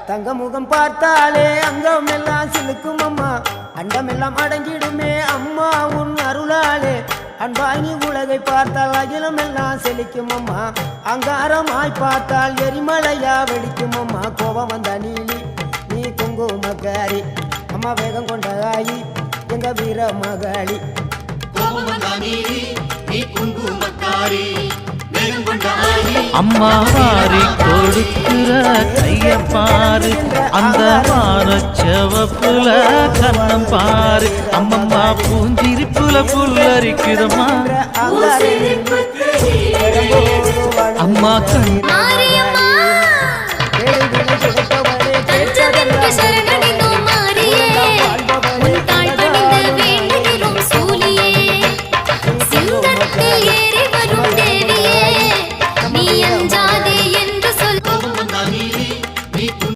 தங்க முகம் பார்த்தாலே அங்கம் எல்லாம் சிலுக்கும் அம்மா, அண்டமெல்லாம் அடங்கிடுமே அம்மா உன் அருளாலே. அன்பாய் நீ உலகை பார்த்தால் அகிலம் எல்லாம் செழிக்கும் அம்மா, அங்காரமாய் பார்த்தால் எரிமலையா வெடிக்கும் அம்மா. கோபம் வந்த நீலி நீ குங்குமக்காரி அம்மா, வேகம் கொண்ட ஆயி எங்க வீர மகாளி. அம்மா வாரி கொடுக்கிற கைய பாரு, அந்த வாரச்சவப்புல கண்ணம் பாரு. அம்மம்மா பூஞ்சிரிப்புல புல்லரிக்குதம்மா, அம்மா கண்